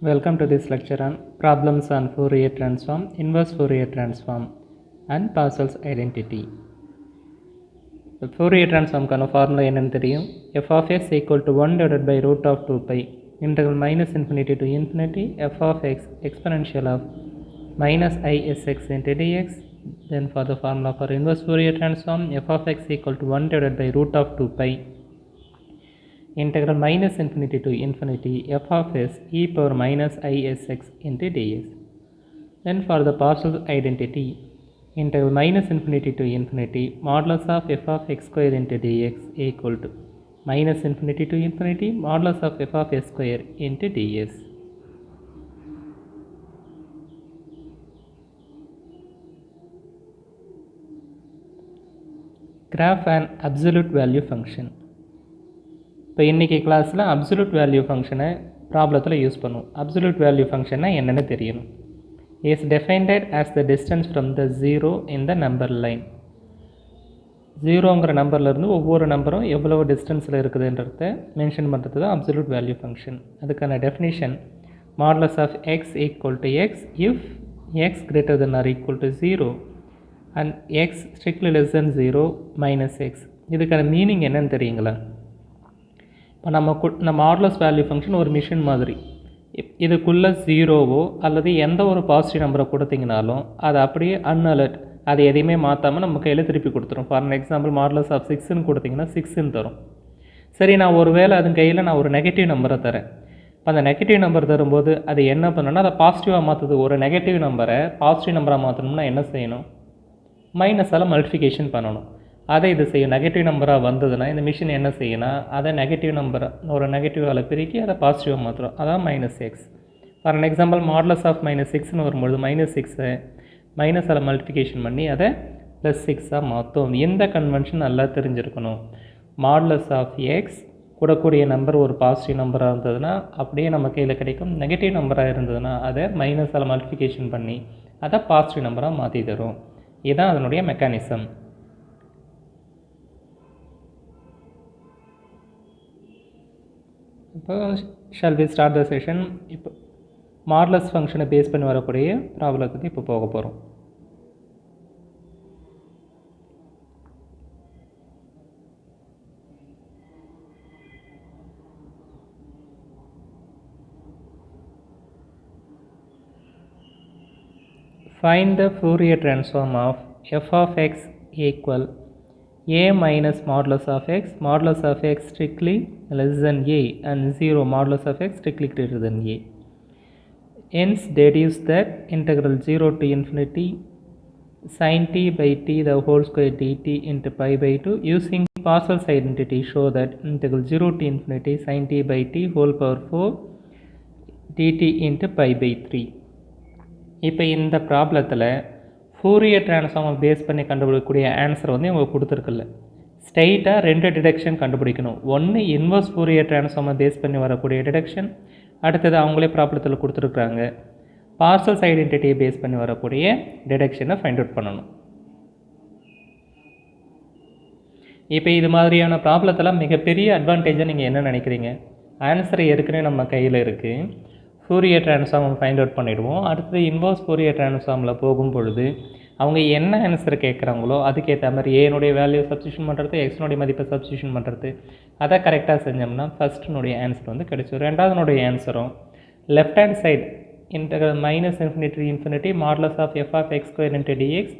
Welcome to this lecture on problems on Fourier transform, inverse Fourier transform and Parcels identity. The Fourier transform கான formula என்னன்னு தெரியும். f of x equal to 1 divided by root of 2 pi integral minus infinity to infinity f of x exponential of minus I sx into dx. Then for the formula for inverse Fourier transform, f of x equal to 1 divided by root of 2 pi integral minus infinity to infinity f of s e power minus I sx into ds. Then for the partial identity, integral minus infinity to infinity modulus of f of x square into dx equal to minus infinity to infinity modulus of f of s square into ds. Graph an absolute value function. இப்போ இன்றைக்கி கிளாஸில் absolute value ஃபங்க்ஷனை ப்ராப்ளத்தில் use பண்ணுவோம். Absolute value ஃபங்க்ஷன்னா என்னென்னு தெரியணும். Is defined as the distance from the zero in the number line. ஜீரோங்கிற நம்பர்லேருந்து ஒவ்வொரு நம்பரும் எவ்வளோ டிஸ்டன்ஸில் இருக்குதுன்றத மென்ஷன் பண்ணுறது தான் அப்சல்யூட் வேல்யூ ஃபங்க்ஷன். அதுக்கான definition modulus of x equal to x if x greater than or equal to zero and x strictly less than zero minus x. இதுக்கான மீனிங் என்னன்னு தெரியுங்களா? இப்போ நம்ம மாடுலஸ் வேல்யூ ஃபங்க்ஷன் ஒரு machine மாதிரி. இதுக்குள்ளே ஜீரோவோ அல்லது எந்த ஒரு பாசிட்டிவ் நம்பரை கொடுத்தீங்கனாலும் அது அப்படியே அன்அலர்ட், அதை எதையுமே மாற்றாமல் நம்ம கையில் திருப்பி கொடுத்துரும். ஃபார் எக்ஸாம்பிள் மாடுலஸ் ஆஃப் 6ன்னு கொடுத்தீங்கன்னா 6ன்னு தரும். சரி, நான் ஒரு வேளை அதன் கையில் நான் ஒரு நெகட்டிவ் நம்பரை தரேன். இப்போ அந்த நெகட்டிவ் நம்பர் தரும்போது அது என்ன பண்ணணும்னா அதை பாசிட்டிவாக மாற்றுது. ஒரு நெகட்டிவ் நம்பரை பாசிட்டிவ் நம்பராக மாற்றணும்னா என்ன செய்யணும்? மைனஸால் மல்டிஃபிகேஷன் பண்ணணும். அதை இது செய்யும். நெகட்டிவ் நம்பராக வந்ததுன்னா இந்த மிஷின் என்ன செய்யணும்னா அதை நெகட்டிவ் நம்பரை ஒரு நெகட்டிவால் பிரிக்கி அதை பாசிட்டிவாக மாற்றுறோம். அதான் minus x. For example modulus of minus 6ன்னு வரும்பொழுது மைனஸ் 6ஐ மைனஸால் மல்டிஃபிகேஷன் பண்ணி அதை ப்ளஸ் 6ஆக மாற்றும். எந்த கன்வென்ஷன் நல்லா தெரிஞ்சிருக்கணும். மாடுலஸ் ஆஃப் எக்ஸ் கூடக்கூடிய நம்பர் ஒரு பாசிட்டிவ் நம்பராக இருந்ததுன்னா அப்படியே நம்ம கையில் கிடைக்கும். நெகட்டிவ் நம்பராக இருந்ததுன்னா அதை மைனஸால் மல்டிஃபிகேஷன் பண்ணி அதை பாசிட்டிவ் நம்பராக மாற்றி தரும். இதுதான் அதனுடைய மெக்கானிசம். இப்போ shall we start the session. இப்போ மாடுலஸ் ஃபங்க்ஷனை பேஸ் பண்ணி வரக்கூடிய ப்ராப்ளத்துக்கு இப்போ போக போகிறோம். Find the Fourier transform of f of x equal a minus modulus of x strictly less than a and 0 modulus of x strictly greater than a. Hence deduce that integral 0 to infinity sin t by t the whole square dt into pi by 2 using Parcels identity show that integral 0 to infinity sin t by t whole power 4 dt into pi by 3. இப்போ இந்த ப்ராப்ளத்தில் Fourier ட்ரான்ஸ்ஃபார்மை base பண்ணி கண்டுபிடிக்கக்கூடிய answer வந்து இவங்க கொடுத்துருக்குல்ல. ஸ்ட்ரைட்டாக 2 deduction கண்டுபிடிக்கணும். ஒன்று இன்வர்ஸ் ஃபோரியர் ட்ரான்ஸ்ஃபார்மை பேஸ் பண்ணி வரக்கூடிய டிடக்ஷன், அடுத்தது அவங்களே ப்ராப்ளத்தில் கொடுத்துருக்குறாங்க பார்சல்ஸ் ஐடென்டிட்டியை பேஸ் பண்ணி வரக்கூடிய டிடக்ஷனை ஃபைண்ட் அவுட் பண்ணணும். இப்போ இது மாதிரியான ப்ராப்ளத்தில் மிகப்பெரிய அட்வான்டேஜாக நீங்கள் என்ன நினைக்கிறீங்க? ஆன்சர் ஏற்கனவே நம்ம கையில் இருக்குது. ஃபோரியர் ட்ரான்ஸ்ஃபார்ம் ஃபைண்ட் அவுட் பண்ணிவிடுவோம். அடுத்தது இன்வர்ஸ் ஃபோரியர் ட்ரான்ஸ்ஃபார்மில் போகும் பொழுது அவங்க என்ன ஆன்சர் கேட்குறாங்களோ அதுக்கேற்ற மாதிரி ஏனுடைய வேல்யூ சப்ஸ்டியூஷன் பண்ணுறது, எக்ஸ்னுடைய மதிப்பை சப்ஸ்டியூஷன் பண்ணுறது, அதை கரெக்டாக செஞ்சோம்னா ஃபஸ்ட்டுனுடைய ஆன்சர் வந்து கிடைச்சிடும். ரெண்டாவதுனுடைய ஆன்சரும் left hand side integral minus infinity modulus of f of x square into dx,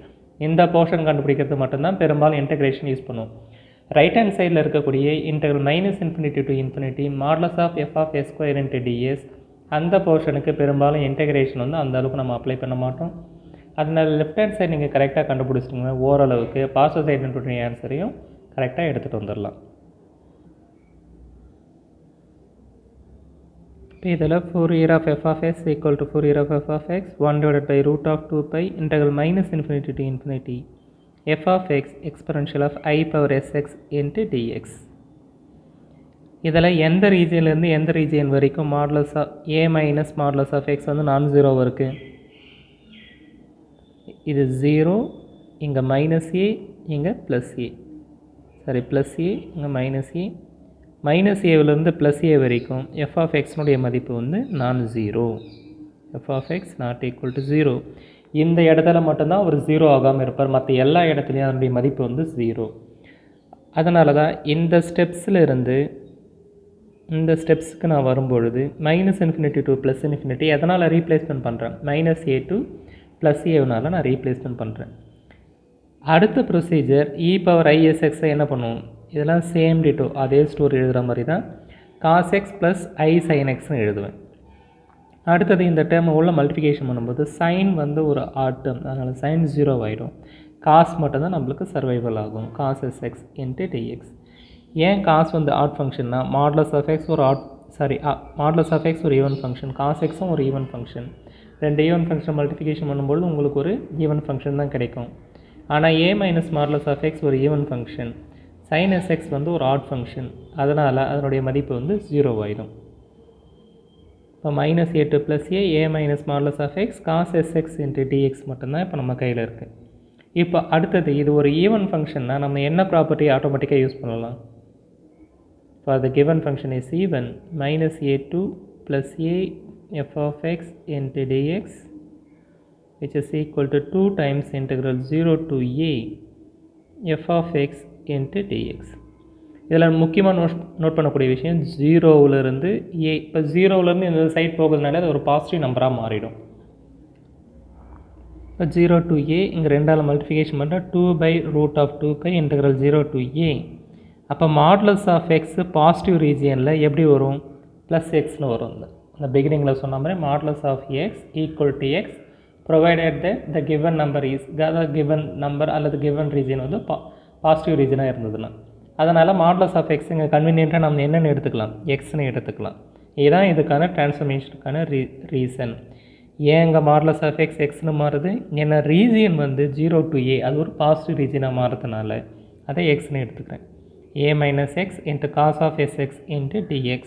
இந்த போர்ஷன் கண்டுபிடிக்கிறது மட்டும்தான் பெரும்பாலும் இன்டெகிரேஷன் யூஸ் பண்ணுவோம். ரைட் ஹேண்ட் சைடில் இருக்கக்கூடிய integral minus infinity to infinity modulus of f of x square into dx, அந்த போர்ஷனுக்கு பெரும்பாலும் இன்டெகிரேஷன் வந்து அந்த அளவுக்கு நம்ம அப்ளை பண்ண மாட்டோம். அதனால் லெஃப்ட் ஹேண்ட் சைடு நீங்கள் கரெக்டாக கண்டுபிடிச்சிட்டிங்கன்னா ஓரளவுக்கு பார்சல் ஐடென்டிட்டி ஆன்சரையும் கரெக்டாக எடுத்துகிட்டு வந்துடலாம். இப்போ இதில் Fourier of f of s equal to Fourier of f of x 1 divided by root of 2 pi integral minus infinity to infinity f of x exponential of I power sx into dx. இதில் எந்த ரீஜியன்லேருந்து எந்த region வரைக்கும் modulus of A minus modulus of x வந்து நான் ஜீரோவாக இருக்குது. இது 0, இங்கே மைனஸ் ஏ, இங்கே plus A, sorry plus A, இங்கே மைனஸ் ஏ, மைனஸ் ஏவிலேருந்து ப்ளஸ் ஏ வரைக்கும் எஃப் ஆஃப் எக்ஸ்னுடைய மதிப்பு வந்து நான் zero. F of x not equal to zero. இந்த இடத்துல மட்டும்தான் ஒரு ஜீரோ ஆகாமல் இருப்பார், மற்ற எல்லா இடத்துலையும் அதனுடைய மதிப்பு வந்து ஜீரோ. அதனால தான் இந்த ஸ்டெப்ஸில் இருந்து இந்த ஸ்டெப்ஸுக்கு நான் வரும்பொழுது minus infinity to plus infinity எதனால் ரீப்ளேஸ்மெண்ட் பண்ணுறேன், மைனஸ் ஏ டு ப்ளஸ் ஏவனால் நான் ரீப்ளேஸ்மெண்ட் பண்ணுறேன். அடுத்த ப்ரொசீஜர் இ பவர் ஐஎஸ்எக்ஸை என்ன பண்ணுவோம், இதெல்லாம் சேம் டிட்டோ அதே ஸ்டோரி எழுதுகிற மாதிரி தான் காஸ் எக்ஸ் ப்ளஸ் ஐ சைன் எக்ஸ்னு எழுதுவேன். அடுத்தது இந்த டேர்மை உள்ள மல்டிஃபிகேஷன் பண்ணும்போது சைன் வந்து ஒரு ஆட் டேர்ம், அதனால் சைன் ஜீரோ ஆகிடும். காஸ் மட்டும் தான் நம்மளுக்கு சர்வைவல் ஆகும், cos s x into dx. ஏன் காஸ் வந்து ஆட் ஃபங்க்ஷன்னா மாடுலஸ் ஆஃப் எக்ஸ் ஒரு மாடுலஸ் ஆஃப் எக்ஸ் ஒரு ஈவன் ஃபங்க்ஷன், காஸ் எக்ஸும் ஒரு ஈவன் ஃபங்க்ஷன். ரெண்டு ஈவன் ஃபங்க்ஷன் மல்டிஃபிகேஷன் பண்ணும்போது உங்களுக்கு ஒரு ஈவன் ஃபங்க்ஷன் தான் கிடைக்கும். ஆனால் A minus modulus of x ஒரு even function, sine s x வந்து ஒரு ஆட் ஃபங்க்ஷன், அதனால் அதனுடைய மதிப்பு வந்து ஜீரோ ஆகிடும். இப்போ minus A to plus A minus modulus of x cos s x into dx மட்டும்தான் இப்போ நம்ம கையில் இருக்குது. இப்போ அடுத்தது இது ஒரு ஈவன் ஃபங்க்ஷன்னா நம்ம என்ன ப்ராப்பர்ட்டி ஆட்டோமேட்டிக்காக யூஸ் பண்ணலாம். For the given function is even, minus a2 plus a f of x into dx, which is equal to 2 times integral 0 to a f of x into dx. இதில் முக்கியமாக note பண்ணக்கூடிய விஷயம் ஜீரோவிலேருந்து ஏ. இப்போ ஜீரோவிலேருந்து இந்த side போகிறதுனால அது ஒரு பாசிட்டிவ் நம்பராக மாறிடும். இப்போ 0 to a இங்கே ரெண்டால் மல்டிஃபிகேஷன் பண்ணால் 2/√2 இன்டெக்ரல் 0 to a. அப்போ மாடுலஸ் ஆஃப் எக்ஸு பாசிட்டிவ் ரீஜியனில் எப்படி வரும், ப்ளஸ் எக்ஸ்னு வரும். அந்த பிகினிங்கில் சொன்ன மாதிரி modulus of x equal to x provided the given number is given number அல்லது கிவன் ரீஜன் வந்து பாசிட்டிவ் ரீஜனாக இருந்ததுன்னா. அதனால் மாடுலஸ் ஆஃப் எக்ஸ் இங்கே கன்வீனியண்ட்டாக நம்ம என்னென்னு எடுத்துக்கலாம், எக்ஸ்னு எடுத்துக்கலாம். இதுதான் இதுக்கான டிரான்ஸ்ஃபர்மேஷனுக்கான ரீசன். ஏன் இங்கே மாடுலஸ் ஆஃப் எக்ஸ் எக்ஸ்னு மாறுது, ஏன்னா ரீஜியன் வந்து 0 to a அது ஒரு பாசிட்டிவ் ரீஜனாக மாறுறதுனால அதை எக்ஸ்னு எடுத்துக்கிறேன். a minus x into cos of sx into dx.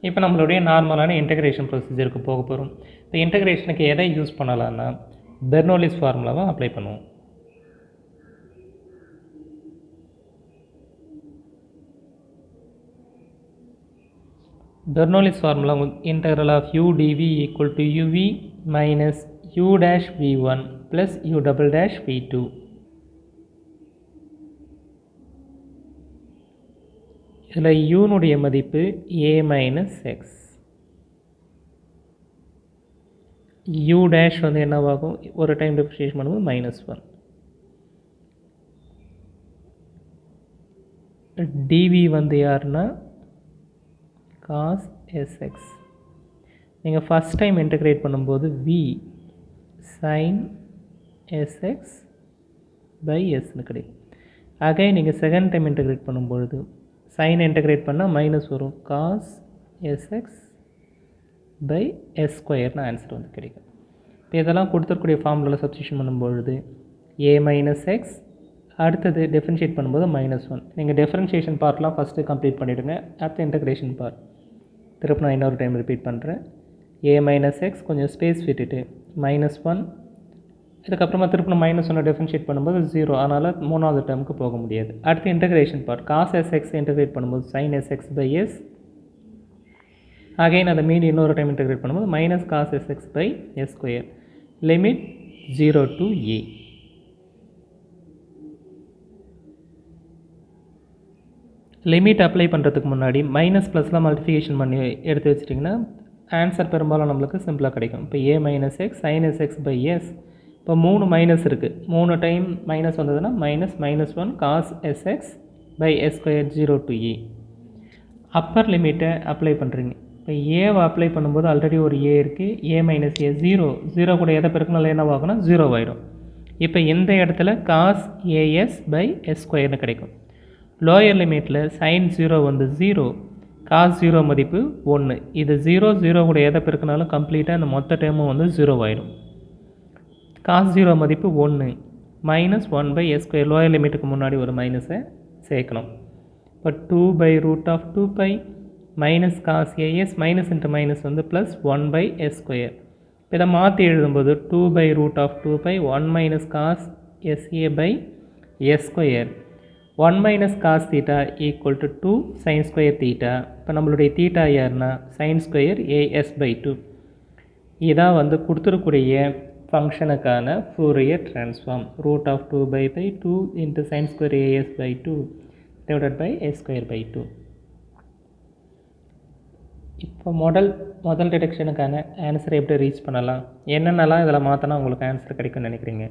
இப்போ நம்மளுடைய நார்மலான இன்டெகிரேஷன் ப்ரொசீஜருக்கு போக போகிறோம். இப்போ இன்டெகிரேஷனுக்கு எதை யூஸ் பண்ணலான்னா பெர்னோலிஸ் ஃபார்முலாவை அப்ளை பண்ணுவோம். Bernoulli's formula integral of u dv equal to uv minus u dash v1 plus u double dash v2. இதில் யூனுடைய மதிப்பு a minus X, u dash வந்து என்னவாகும், ஒரு டைம் டிஃபரன்ஷியேஷன் பண்ணும்போது -1. dv வந்து யாருன்னா cos sx. நீங்கள் ஃபஸ்ட் டைம் இன்டெகிரேட் பண்ணும்போது v sin sx by sன்னு கிடைக்கும். அகைன் நீங்கள் செகண்ட் டைம் இன்டெகிரேட் பண்ணும்பொழுது சைன் இன்டெகிரேட் பண்ணால் மைனஸ் வரும், காஸ் எஸ்எக்ஸ் பை எஸ் ஸ்கொயர்னு ஆன்சர் வந்து கிடைக்கும். இப்போ இதெல்லாம் கொடுத்துருக்கூடிய ஃபார்முலாவில் சப்ஸ்டியூஷன் பண்ணும்பொழுது ஏ மைனஸ் எக்ஸ், அடுத்தது டிஃப்ரென்ஷியேட் பண்ணும்போது -1. நீங்கள் டிஃப்ரென்ஷியேஷன் பார்ட்லாம் ஃபஸ்ட்டு கம்ப்ளீட் பண்ணிவிடுங்க. அடுத்த இன்டெகிரேஷன் பார்ட் திரும்ப நான் இன்னொரு டைம் ரிப்பீட் பண்ணுறேன். ஏ மைனஸ் எக்ஸ் கொஞ்சம் ஸ்பேஸ் விட்டுட்டு -1, இதுக்கப்புறமா திருப்பி -1 டிஃபரன்ஷியேட் பண்ணும்போது 0, அதனால் மூணாவது டேர்முக்கு போக முடியாது. அடுத்து integration part cos sx integrate பண்ணும்போது sine SX by s, again அதை மீண்டும் இன்னொரு டைம் இன்டெகிரேட் பண்ணும்போது minus cos SX by s square, limit 0 to a. Limit apply பண்ணுறதுக்கு முன்னாடி மைனஸ் ப்ளஸில் மல்டிஃபிகேஷன் பண்ணி எடுத்து வச்சிட்டிங்கன்னா ஆன்சர் பெரும்பாலும் நம்மளுக்கு சிம்பிளாக கிடைக்கும். இப்போ a minus x sine SX by s, இப்போ 3 மைனஸ் இருக்குது, 3 டைம் மைனஸ் வந்ததுன்னா -1 cos SX by s square 0 to a. Upper லிமிட்டை அப்ளை பண்ணுறீங்க. இப்போ ஏவை அப்ளை பண்ணும்போது ஆல்ரெடி ஒரு ஏ இருக்குது, ஏ மைனஸ் ஏ 0 கூட எதை பெருக்கினாலும் என்னவாகும்னா 0 ஆகிடும். இப்போ இந்த இடத்துல காஸ் ஏஎஸ் பை எஸ் ஸ்கொயர்னு கிடைக்கும். லோயர் லிமிட்டில் சைன் 0 வந்து 0, காஸ் 0 மதிப்பு 1. இது 0 கூட எதை பெருக்கினாலும் கம்ப்ளீட்டாக இந்த மொத்த டேர்மும் வந்து 0 ஆகிடும். காஸ் 0 மதிப்பு 1 -1 பை எஸ் ஸ்கொயர், லோயர் லிமிட்டுக்கு முன்னாடி ஒரு மைனஸை சேர்க்கணும். இப்போ 2/√2π minus cos a s, minus into minus வந்து ப்ளஸ் 1 பை எஸ் ஸ்கொயர். இப்போ இதை மாற்றி எழுதும்போது 2/√2π 1 minus cos s a by s square. 1 minus cos theta equal to 2 sin square theta. இப்போ நம்மளுடைய theta யாருன்னா sin square as by 2. இதான் வந்து கொடுத்துருக்கூடிய ஃபங்க்ஷனுக்கான Fourier transform. root of 2 by 2 into sin square as by 2 divided by a square by 2. இப்போ முதல் டிடெக்ஷனுக்கான ஆன்சரை எப்படி reach பண்ணலாம், என்னென்னலாம் இதில் மாற்றினா உங்களுக்கு ஆன்சர் கிடைக்கும்னு நினைக்கிறீங்க?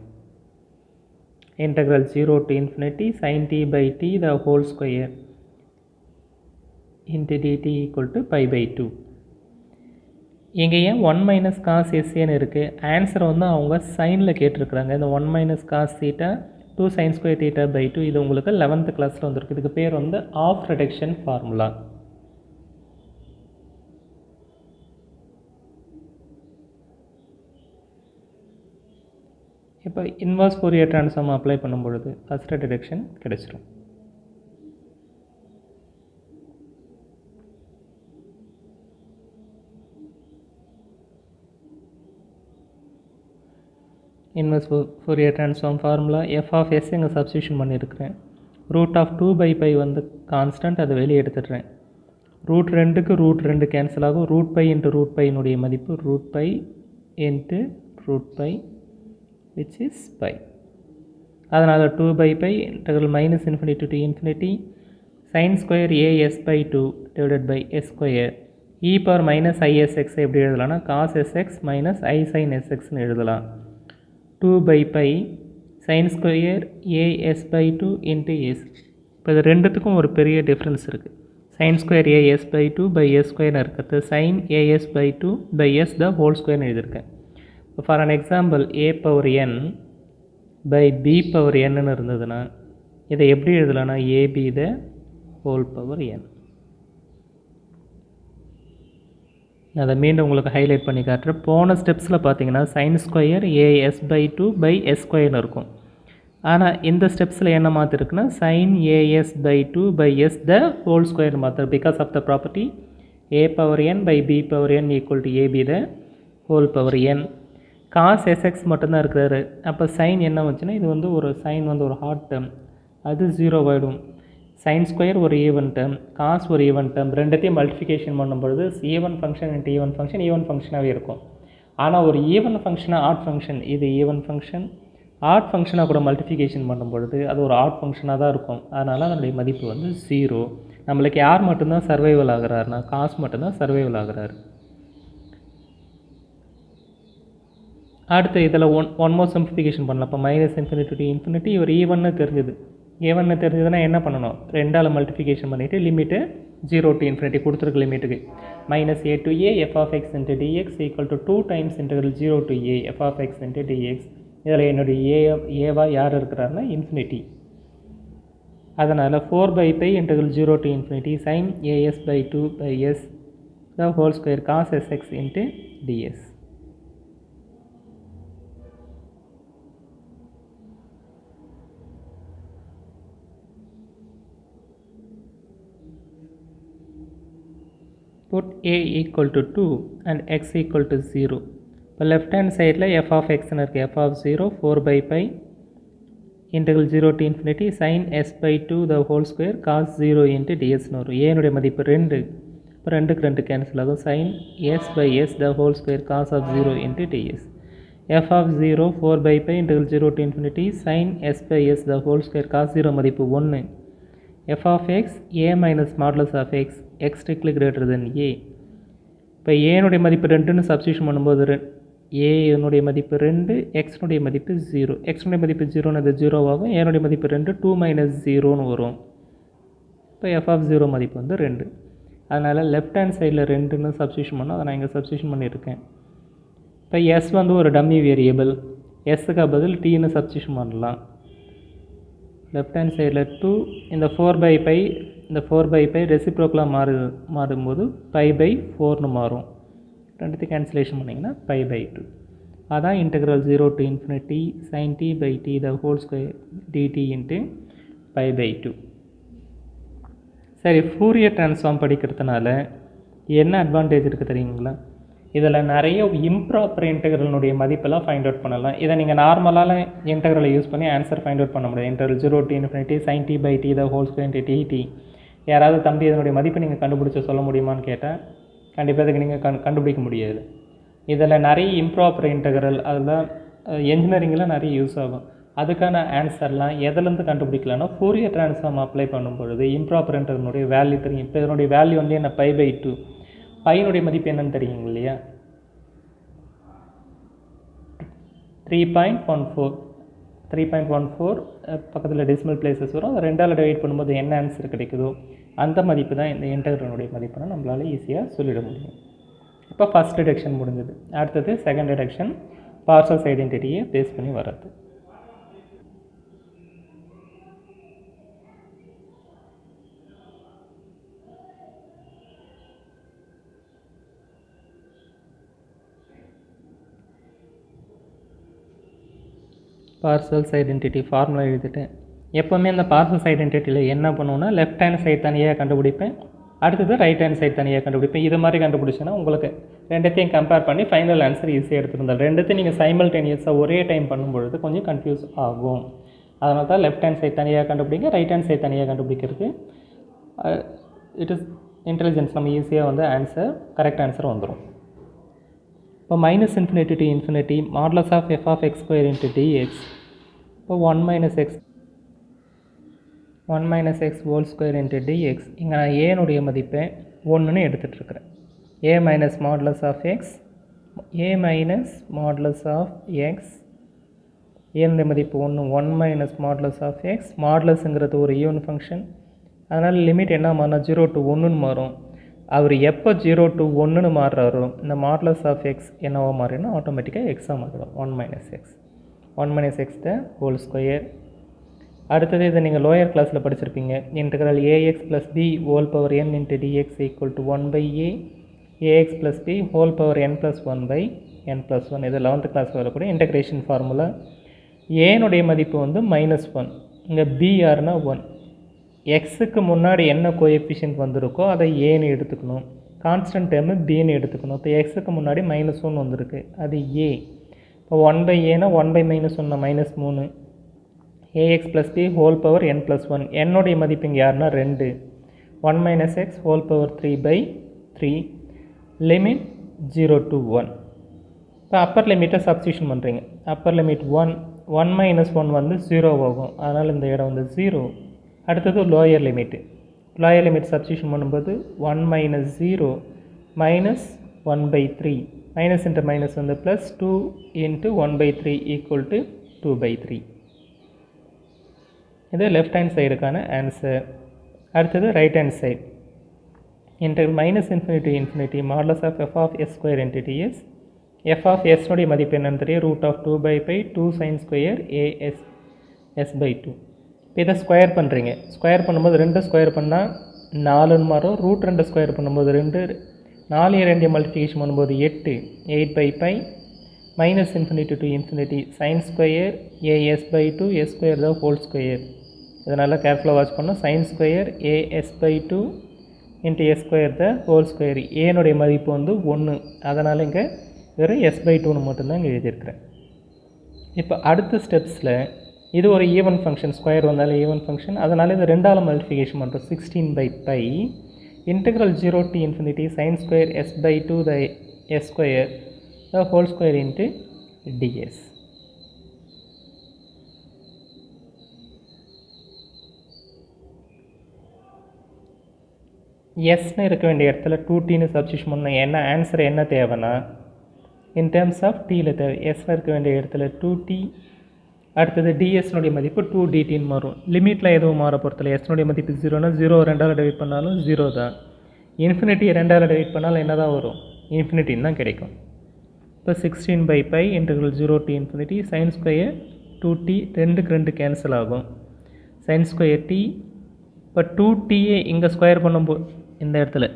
integral 0 to infinity sin t by t the whole square into dt equal to pi by 2. இங்கே ஏன் 1 minus cos sன்னு இருக்குது? ஆன்சர் வந்து அவங்க சைனில் கேட்டிருக்கிறாங்க. இந்த 1 minus cos theta 2 sin square theta by 2 இது உங்களுக்கு 11th கிளாஸில் வந்துருக்கு. இதுக்கு பேர் வந்து ஆஃப் ரிடக்ஷன் ஃபார்முலா. இப்போ இன்வர்ஸ் ஃபோரியர் ட்ரான்ஸ்ஃபார்ம் அப்ளை பண்ணும்பொழுது ஃபஸ்ட் டிடெக்ஷன் கிடைச்சிரும். Inverse Fourier transform formula F of s இங்கே சப்ஸ்டியூஷன் பண்ணியிருக்கிறேன். ரூட் ஆஃப் 2/π வந்து கான்ஸ்டன்ட், அதை வெளியே எடுத்துடுறேன். ரூட் 2க்கு ரூட் 2 கேன்சல் ஆகும். ரூட் பை இன்ட்டு ரூட் பையினுடைய மதிப்பு root pi into root pi which is pi. அதனால் 2/π integral minus infinity to infinity sin square as by 2 divided by s square e power minus isx எப்படி எழுதலாம்னா cos sx minus i sin sxன்னு எழுதலாம். 2/π sin square as by 2 into s. இப்போ இது ரெண்டுத்துக்கும் ஒரு பெரிய difference இருக்குது. sin square as by 2 by s square இருக்கிறது sin as by 2 by s the whole square எழுதியிருக்கேன். For an example a power n by b power n இருந்ததுன்னா இதை எப்படி எழுதலாம்னா ab the whole power n. அதை மீண்டும் உங்களுக்கு highlight பண்ணி காட்டுறேன். போன ஸ்டெப்ஸில் பார்த்தீங்கன்னா sin square as by 2 by s square இருக்கும். ஆனால் இந்த ஸ்டெப்ஸில் என்ன மாற்றிருக்குன்னா sin as by 2 by s the whole square மாற்று. Because of the property a power n by b power n equal to ab the whole power n. cos sx மட்டும்தான் இருக்கிறாரு. அப்போ sign என்ன வந்துச்சுன்னா இது வந்து ஒரு சைன் வந்து ஒரு ஹாட் டேர்ம், அது 0 ஆகிடும். சைன் ஸ்கொயர் ஒரு ஈவன் டேர்ம், காஸ் ஒரு ஈவன் டேர்ம், ரெண்டுத்தையும் மல்டிஃபிகேஷன் பண்ணும்பொழுது even function into even function even ஃபங்க்ஷனாகவே இருக்கும். ஆனால் ஒரு ஈவன் ஃபங்க்ஷனாக ஆட் ஃபங்க்ஷன், இது ஈவன் ஃபங்க்ஷன் ஆட் ஃபங்க்ஷனாக கூட மல்டிஃபிகேஷன் பண்ணும்பொழுது அது ஒரு ஆட் ஃபங்க்ஷனாக தான் இருக்கும். அதனால் அதனுடைய மதிப்பு வந்து 0. நம்மளுக்கு யார் மட்டும்தான் சர்வைவல் ஆகிறாருன்னா காஸ் மட்டும்தான் சர்வைவல் ஆகிறாரு. அடுத்து இதில் ஒன் மோர் சிம்பிளிஃபிகேஷன் பண்ணலாம். இப்போ மைனஸ் இன்ஃபினிட்டி டு இன்ஃபினிட்டி ஒரு ஈவன்னு தெரிஞ்சுது. ஈவன்னு தெரிஞ்சதுன்னா என்ன பண்ணணும், 2ஆல் மல்டிஃபிகேஷன் பண்ணிவிட்டு லிமிட்டு 0 to infinity கொடுத்துருக்கு லிமிட்டுக்கு minus a to a f of x into dx equal to 2 times integral 0 to a f of x into dx. இதில் என்னுடைய ஏவா யார் இருக்கிறாருன்னா இன்ஃபினிட்டி. அதனால் 4/π integral 0 to infinity sin as by 2 by s the whole square cos sx into ds. Put a equal to 2 and x equal to 0. இப்போ left hand சைடில் f of xன்னு இருக்குது. f of 0 4/π integral 0 to infinity sin s by 2 the whole square cos 0 into dsன்னு வரும். ஏனுடைய மதிப்பு 2, இப்போ 2க்கு 2 cancel ஆகும். sin s by s the whole square cos of 0 into ds. f of 0 4/π integral 0 to infinity sin s by s the whole square cos 0 மதிப்பு 1. f of x a minus modulus of x x strictly greater than a. இப்போ ஏனுடைய மதிப்பு 2ன்னு substitution பண்ணும்போது ஏனுடைய மதிப்பு 2, எக்ஸ்னுடைய மதிப்பு 0. எக்ஸ்னுடைய மதிப்பு 0ன்னு அது 0 ஆகும். ஏனுடைய மதிப்பு 2 2 minus 0ன்னு வரும். இப்போ f of 0 மதிப்பு வந்து 2. அதனால் லெஃப்ட் ஹேண்ட் சைடில் 2ன்னு சப்ஸ்டியூஷன் பண்ணோம். அதை நான் இங்கே சப்ஸ்டியூஷன் பண்ணியிருக்கேன். இப்போ s வந்து ஒரு டம்மி வேரியபிள், எஸ்ஸுக்கு பதில் tன்னு சப்ஸ்டியூஷன் பண்ணலாம். லெஃப்ட் ஹேண்ட் சைடில் 2 இந்த 4/π இந்த 4/π ரெசிப்ரோக்கலாக மாறும்போது π/4ன்னு மாறும். ரெண்டுத்தையும் கேன்சலேஷன் பண்ணிங்கன்னா π/2. அதான் integral 0 to infinity sin t by t the whole square dt into π/2. சரி, ஃபூரியர் ட்ரான்ஸ்ஃபார்ம் படிக்கிறதுனால என்ன அட்வான்டேஜ் இருக்குது தெரியுங்களா? இதில் நிறைய இம்ப்ராப்பர் இன்டெக்ரலினுடைய மதிப்பெல்லாம் ஃபைண்ட் அவுட் பண்ணலாம். இதை நீங்கள் நார்மலான இன்டெக்ரலை யூஸ் பண்ணி ஆன்சர் ஃபைண்ட் அவுட் பண்ண முடியாது. Integral 0 to infinity sin t by t the whole square into dt. யாராவது தம்பி இதனுடைய மதிப்பை நீங்கள் கண்டுபிடிச்சி சொல்ல முடியுமான்னு கேட்டால் கண்டிப்பாக இதுக்கு நீங்கள் கண்டுபிடிக்க முடியாது. இதில் நிறைய இம்ப்ராப்பர் இன்டெக்ரல் அதெல்லாம் என்ஜினியரிங்கில் நிறைய யூஸ் ஆகும். அதுக்கான ஆன்சர்லாம் எதுலேருந்து கண்டுபிடிக்கலாம்னா ஃபோரியர் ட்ரான்ஸ்ஃபார்ம் அப்ளை பண்ணும்பொழுது இம்ப்ராப்பர் இன்டெக்ரலுடைய வேல்யூ தெரியும். இப்போ இதனுடைய வேல்யூ வந்து என்ன π/2. பையனுடைய மதிப்பு என்னன்னு தெரியுங்க இல்லையா? 3.14 பக்கத்தில் டெசிமல் பிளேசஸ் வரும். அது 2ஆல் டிவைட் பண்ணும்போது என்ன ஆன்சர் கிடைக்குதோ அந்த மதிப்பு தான் இந்த இன்டெக்ரலுடைய மதிப்புனா நம்மளால் ஈஸியாக சொல்லிட முடியும். இப்போ ஃபஸ்ட் டிடக்ஷன் முடிஞ்சது. அடுத்தது செகண்ட் டிடக்ஷன் பார்சல்ஸ் ஐடென்டிட்டியை பேஸ் பண்ணி வர்றது. பார்சல்ஸ் ஐடென்டிட்டி ஃபார்முலா எழுதிட்டேன். எப்போவுமே அந்த பார்சல்ஸ் ஐடென்டிட்டியில் என்ன பண்ணுவோன்னா லெஃப்ட் ஹேண்ட் சைடு தனியாக கண்டுபிடிப்பேன், அடுத்தது ரைட் ஹேண்ட் சைடு தனியாக கண்டுபிடிப்பேன். இது மாதிரி கண்டுபிடிச்சேன்னா உங்களுக்கு ரெண்டுத்தையும் கம்பேர் பண்ணி ஃபைனல் ஆன்சர் ஈஸியாக எடுத்துருந்தால் ரெண்டுத்தையும் நீங்கள் சைமல்டேனியஸாக ஒரே டைம் பண்ணும்பொழுது கொஞ்சம் கன்ஃபியூஸ் ஆகும். அதனால தான் லெஃப்ட் ஹேண்ட் சைடு தனியாக கண்டுபிடிங்க, ரைட் ஹேண்ட் சைடு தனியாக கண்டுபிடிக்கிறது. It is intelligence. நம்ம ஈஸியாக வந்து ஆன்சர் கரெக்ட் ஆன்சர் வந்துடும். இப்போ -∞ to infinity modulus of f of x square into dx. இப்போ 1 minus x whole square into dx. இங்கே நான் ஏனுடைய மதிப்பை 1ன்னு எடுத்துகிட்ருக்கிறேன். a minus modulus of x, a minus modulus of x, ஏனுடைய மதிப்பு 1 minus modulus of x. மாடுலஸுங்கிறது ஒரு even function, அதனால் limit என்ன மாறினா 0 to 1ன்னு மாறும். அவர் எப்போ 0 to 1ன்னு மாறுறாரோ இந்த மாடுலஸ் ஆஃப் எக்ஸ் என்னவோ மாறினா ஆட்டோமேட்டிக்காக எக்ஸாக மாறிடும். 1 minus x the whole square. அடுத்தது இதை நீங்கள் லோயர் கிளாஸில் படிச்சிருப்பீங்க. Integral ax + b whole power n into dx equal to 1/a ax + b whole power n + 1/n+1. இது 11th கிளாஸ் வரக்கூடிய இன்டெக்ரேஷன் ஃபார்முலா. ஏனுடைய மதிப்பு வந்து -1, இங்கே b யாருன்னா 1. எக்ஸுக்கு முன்னாடி என்ன கோஎஃபிஷியன்ட் வந்திருக்கோ அதை ஏன்னு எடுத்துக்கணும், கான்ஸ்டன்ட் டேர்மு பின்னு எடுத்துக்கணும். இப்போ எக்ஸுக்கு முன்னாடி -1 வந்திருக்கு, அது ஏ. இப்போ 1/ஏனா 1/-1 -3 ax + b whole power n+1. என்னுடைய மதிப்பு இங்கே யாருன்னா 2. 1 - x whole power 3/3 limit 0 to 1. இப்போ அப்பர் லிமிட்டை சப்ஸ்டியூஷன் பண்ணுறீங்க. அப்பர் லிமிட் 1 1 - 1 வந்து 0 ஆகும், அதனால் இந்த இடம் வந்து 0. அடுத்தது லோயர் லிமிட் சப்ஸ்டியூஷன் பண்ணும்போது 1 - 0 -1/3 மைனஸ் இன்ட்டு மைனஸ் வந்து ப்ளஸ் 2 × 1/3 = 2/3. இது லெஃப்ட் ஹேண்ட் சைடுக்கான ஆன்சர். அடுத்தது right hand side. Integral -∞ to infinity modulus of f of s square into ds. f of s உடைய மதிப்பு என்னன்னு தெரியும், √2/π 2 sin square as s/2. இப்போ இதை ஸ்கொயர் பண்ணுறீங்க. ஸ்கொயர் பண்ணும்போது 2 ஸ்கொயர் பண்ணால் 4ன்னு மாறும். √2 ஸ்கொயர் பண்ணும்போது 2, 4 2 மல்டிப்ளிகேஷன் பண்ணும்போது 8 8/π -∞ to infinity sin square as/2 s square the whole square. இதனால் கேர்ஃபுல்லாக வாட்ச் பண்ணோம். sin square as/2 × s square the whole square. ஏனுடைய மதிப்பு வந்து 1, அதனால் இங்கே வெறும் s/2ன்னு மட்டும்தான் இங்கே எழுதியிருக்கிறேன். இப்போ அடுத்த ஸ்டெப்ஸில் இது ஒரு ஈவன் ஃபங்க்ஷன், ஸ்கொயர் வந்தாலும் ஈவன் ஃபங்க்ஷன், அதனால் இது 2ஆல் மல்டிப்ளிகேஷன் பண்ணுறோம். 16/π integral 0 to infinity sin square s/2 the s square the whole square into ds. எஸ்ன்னு இருக்க வேண்டிய இடத்துல 2tன்னு சப்ஸ்டியூஷன் பண்ண என்ன ஆன்சர் என்ன தேவைன்னா இன் டேர்ம்ஸ் ஆஃப் டீயில் தேவை. எஸ்ன்னு இருக்க வேண்டிய இடத்துல 2t. அடுத்தது டிஎஸ்னுடைய மதிப்பு 2dt மாறும். லிமிட்டில் எதுவும் மாற பொறுத்தல. எஸ்னுடைய மதிப்பு 0னா 0 2ஆல் டிவைட் பண்ணாலும் 0 தான். இன்ஃபினிட்டி 2ஆல் டிவைட் பண்ணாலும் என்ன தான் வரும், இன்ஃபினிட்டின்னு தான் கிடைக்கும். இப்போ 16/π integral 0 to infinity sin square 2t 2க்கு 2 கேன்சல் ஆகும். sin square t. இப்போ 2tயை இங்கே ஸ்கொயர் பண்ணும்போது இந்த இடத்துல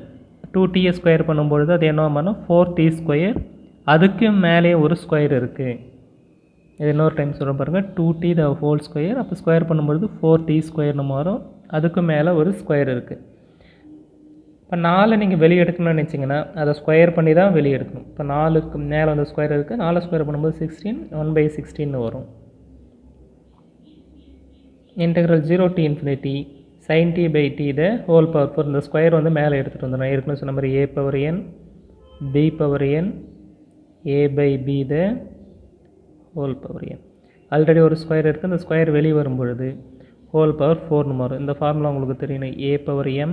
2tயை ஸ்கொயர் பண்ணும்பொழுது அது என்ன பண்ணணும் 4t². அதுக்கு மேலே ஒரு ஸ்கொயர் இருக்குது. இது இன்னொரு டைம் சொல்ல பாருங்கள். 2t the whole square. அப்போ ஸ்கொயர் பண்ணும்பொழுது 4t² மாறும். அதுக்கு மேலே ஒரு ஸ்கொயர் இருக்குது. இப்போ 4 நீங்கள் வெளியே எடுக்கணும்னு நினச்சிங்கன்னா அதை ஸ்கொயர் பண்ணி தான் வெளியே எடுக்கணும். இப்போ 4க்கு மேலே வந்து ஸ்கொயர் இருக்குது, 4 ஸ்கொயர் பண்ணும்போது 16, 1/16 வரும். Integral 0 to infinity sin t by t the whole power 4. இந்த ஸ்கொயர் வந்து மேலே எடுத்துகிட்டு வந்துடும். நான் ஏற்கனவே சொன்ன மாதிரி a power n b power n a by b the whole power n. Already ஒரு ஸ்கொயர் இருக்குது, இந்த ஸ்கொயர் வெளியே வரும்பொழுது ஹோல் பவர் 4னு மாறும். இந்த ஃபார்முலா உங்களுக்கு தெரியும். a power m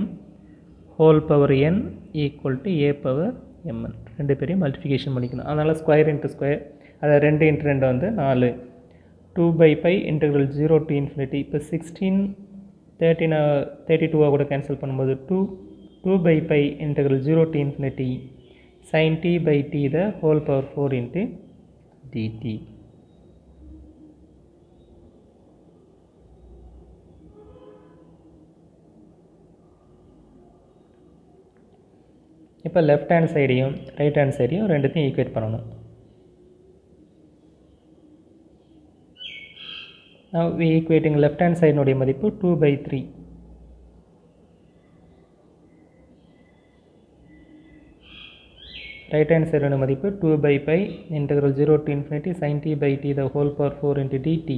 whole power n equal to a power mn. ரெண்டு பேரையும் மல்டிஃபிகேஷன் பண்ணிக்கணும். அதனால் ஸ்கொயர் இன்ட்டு ஸ்கொயர், அதை 2 இன்ட்டு 2 வந்து 4. 2/π இன்டெக்ரல் 0 to infinity. இப்போ 16 13 32 கூட கேன்சல் பண்ணும்போது 2/π integral 0 to infinity sin t by t the whole power 4 into dt. இப்போ லெஃப்ட் ஹேண்ட் சைடையும் ரைட் ஹேண்ட் சைடையும் ரெண்டுத்தையும் ஈக்குவேட் பண்ணணும். Now we equating left hand side நோடைய மதிப்பு 2/3. Right hand side மதிப்பு 2/π integral 0 to infinity sin t by t the whole power 4 into dt.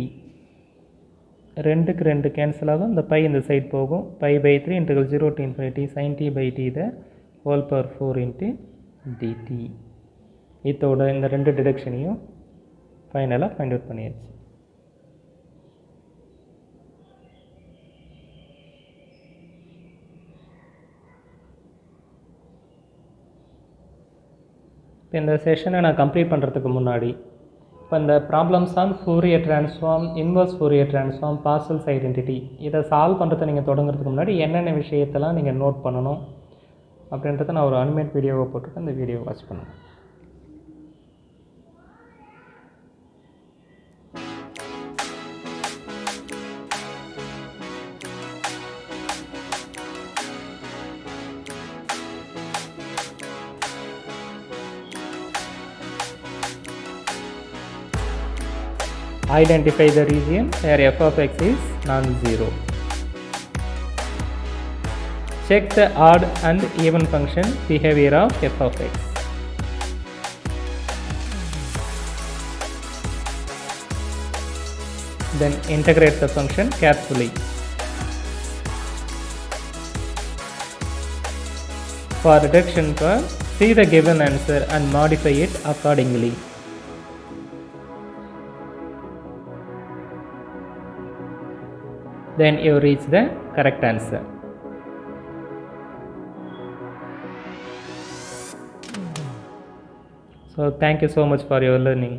2க்கு 2 cancel ஆகும், இந்த by இந்த side போகும். π/3 integral 0 to infinity sin t by t the whole power 4 into dt. இதோட இந்த ரெண்டு டிடக்ஷனையும் ஃபைனலாக ஃபைண்ட் அவுட் பண்ணியாச்சு. இப்போ இந்த செஷனை நான் கம்ப்ளீட் பண்ணுறதுக்கு முன்னாடி இப்போ இந்த problems on Fourier transform, inverse Fourier transform, parcels identity, இதை சால்வ் பண்ணுறதை நீங்கள் தொடங்குறதுக்கு முன்னாடி என்னென்ன விஷயத்தெல்லாம் நீங்கள் நோட் பண்ணணும் அப்படின்றத நான் ஒரு அனிமேட் வீடியோவை போட்டுருக்கேன். அந்த வீடியோவை வாட்ச் பண்ணுங்கள். Identify the region where f of x is non-zero. Check the odd and even function behavior of f of x. Then integrate the function carefully. For reduction term, see the given answer and modify it accordingly. Then you reach the correct answer. So thank you so much for your learning.